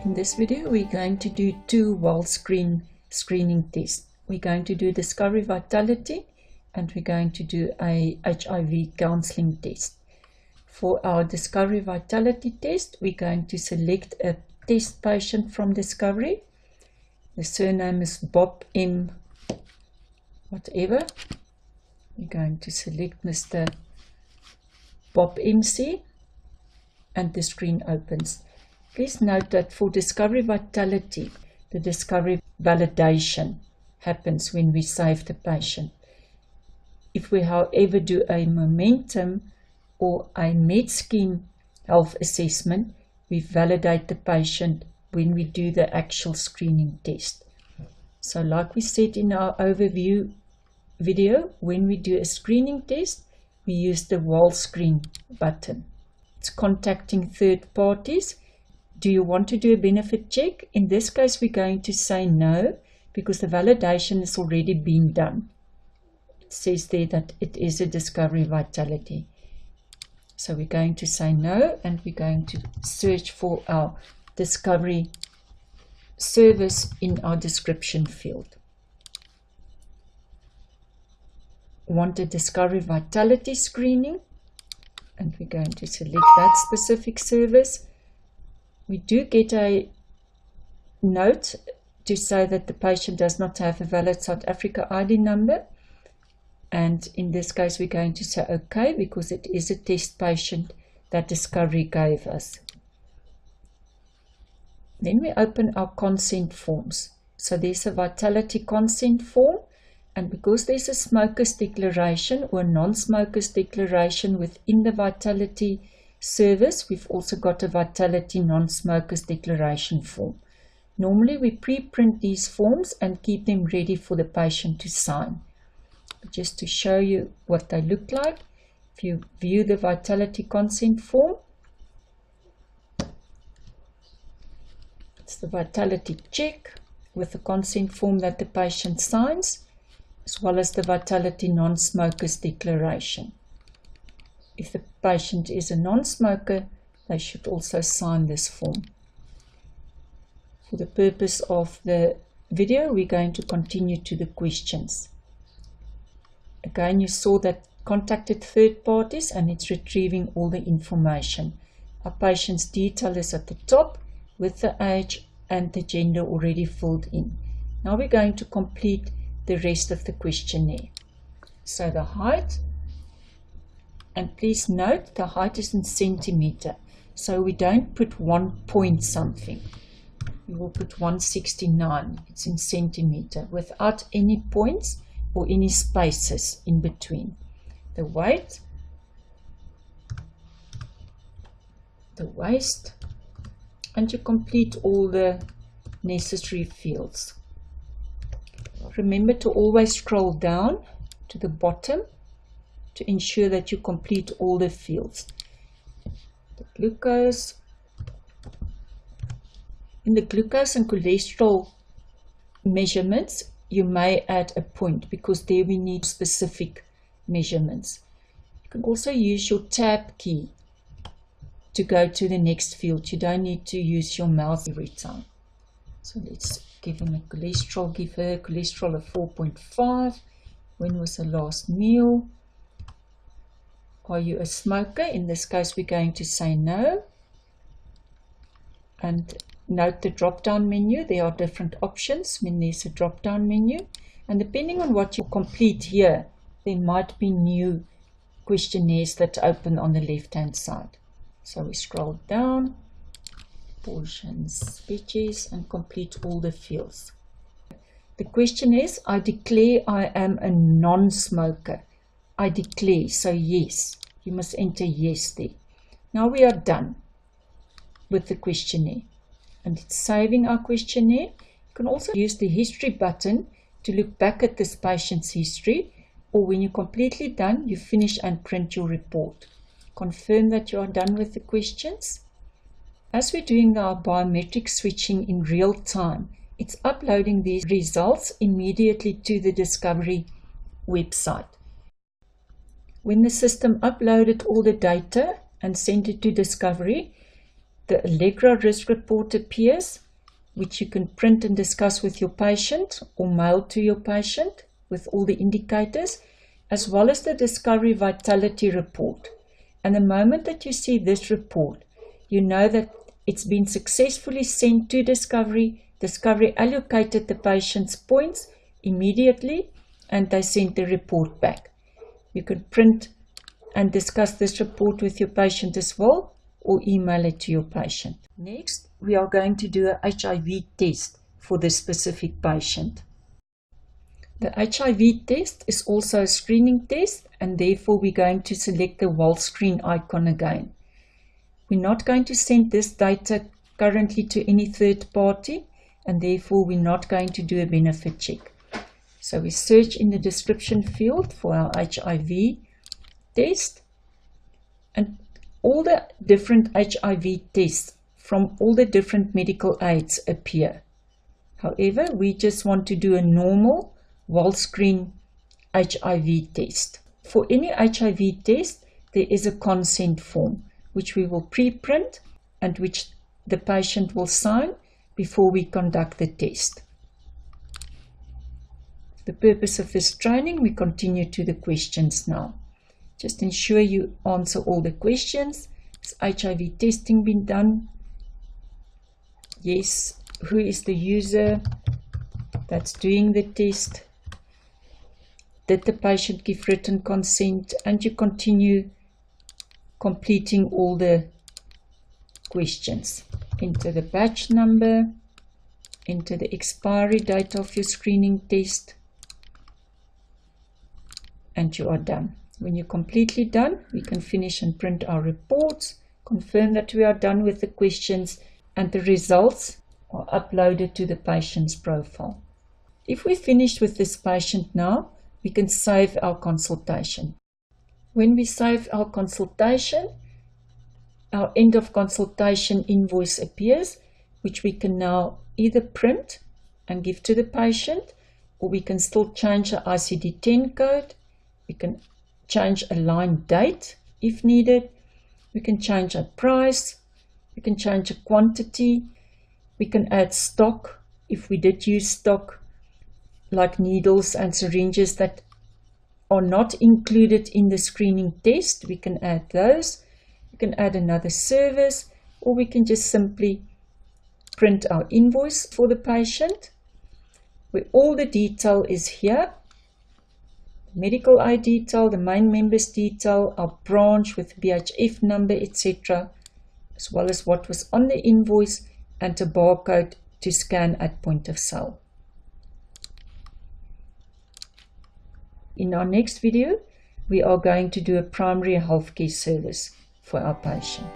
In this video, we're going to do two WellScreen screening tests. We're going to do Discovery Vitality and we're going to do a HIV counseling test. For our Discovery Vitality test, we're going to select a test patient from Discovery. The surname is Bob M. whatever. We're going to select Mr. Bob MC and the screen opens. Please note that for Discovery Vitality, the Discovery validation happens when we save the patient. If we, however, do a momentum or a med scheme health assessment, we validate the patient when we do the actual screening test. So like we said in our overview video, when we do a screening test, we use the WellScreen button. It's contacting third parties. Do you want to do a benefit check? In this case, we're going to say no, because the validation has already been done. It says there that it is a Discovery Vitality. So we're going to say no, and we're going to search for our Discovery service in our description field. Want a Discovery Vitality screening, and we're going to select that specific service. We do get a note to say that the patient does not have a valid South Africa ID number, and in this case we're going to say okay, because it is a test patient that Discovery gave us. Then we open our consent forms. So there's a Vitality consent form, and because there's a smoker's declaration or non-smoker's declaration within the Vitality service, we've also got a Vitality non-smoker's declaration form. Normally we pre-print these forms and keep them ready for the patient to sign. But just to show you what they look like, if you view the Vitality consent form, it's the Vitality check with the consent form that the patient signs, as well as the Vitality non-smoker's declaration. If the patient is a non-smoker, they should also sign this form. For the purpose of the video, we're going to continue to the questions. Again, you saw that contacted third parties, and it's retrieving all the information. Our patient's detail is at the top with the age and the gender already filled in. Now we're going to complete the rest of the questionnaire. So the height, and please note the height is in centimeter, so we don't put 1 point something. We will put 169, it's in centimeter, without any points or any spaces in between. The weight, the waist, and you complete all the necessary fields. Remember to always scroll down to the bottom to ensure that you complete all the fields. The glucose. In the glucose and cholesterol measurements, you may add a point, because there we need specific measurements. You can also use your tab key to go to the next field. You don't need to use your mouse every time. So let's give him a cholesterol, give her a cholesterol of 4.5. When was the last meal? Are you a smoker? In this case, we're going to say no. And note the drop-down menu. There are different options when there's a drop-down menu. And depending on what you complete here, there might be new questionnaires that open on the left-hand side. So we scroll down, portions, veggies, and complete all the fields. The question is, I declare I am a non-smoker. I declare, so yes, you must enter yes there. Now we are done with the questionnaire, and it's saving our questionnaire. You can also use the history button to look back at this patient's history, or when you're completely done, you finish and print your report. Confirm that you are done with the questions. As we're doing our biometric switching in real time, it's uploading these results immediately to the Discovery website. When the system uploaded all the data and sent it to Discovery, the Allegra risk report appears, which you can print and discuss with your patient or mail to your patient with all the indicators, as well as the Discovery Vitality report. And the moment that you see this report, you know that it's been successfully sent to Discovery. Discovery allocated the patient's points immediately and they sent the report back. You can print and discuss this report with your patient as well, or email it to your patient. Next, we are going to do a HIV test for this specific patient. The HIV test is also a screening test, and therefore we're going to select the WellScreen icon again. We're not going to send this data currently to any third party, and therefore we're not going to do a benefit check. So we search in the description field for our HIV test, and all the different HIV tests from all the different medical aids appear. However, we just want to do a normal WellScreen HIV test. For any HIV test, there is a consent form which we will pre-print and which the patient will sign before we conduct the test. For the purpose of this training, we continue to the questions now. Just ensure you answer all the questions. Has HIV testing been done? Yes. Who is the user that's doing the test? Did the patient give written consent? And you continue completing all the questions. Enter the batch number, enter the expiry date of your screening test, and you are done. When you're completely done, we can finish and print our reports, confirm that we are done with the questions, and the results are uploaded to the patient's profile. If we're finished with this patient now, we can save our consultation. When we save our consultation, our end of consultation invoice appears, which we can now either print and give to the patient, or we can still change the ICD-10 code. We can change a line date if needed. We can change a price. We can change a quantity. We can add stock if we did use stock, like needles and syringes that are not included in the screening test. We can add those. We can add another service, or we can just simply print our invoice for the patient, where all the detail is here. Medical aid detail, the main members detail, our branch with BHF number, etc., as well as what was on the invoice and a barcode to scan at point of sale. In our next video, we are going to do a primary healthcare service for our patient.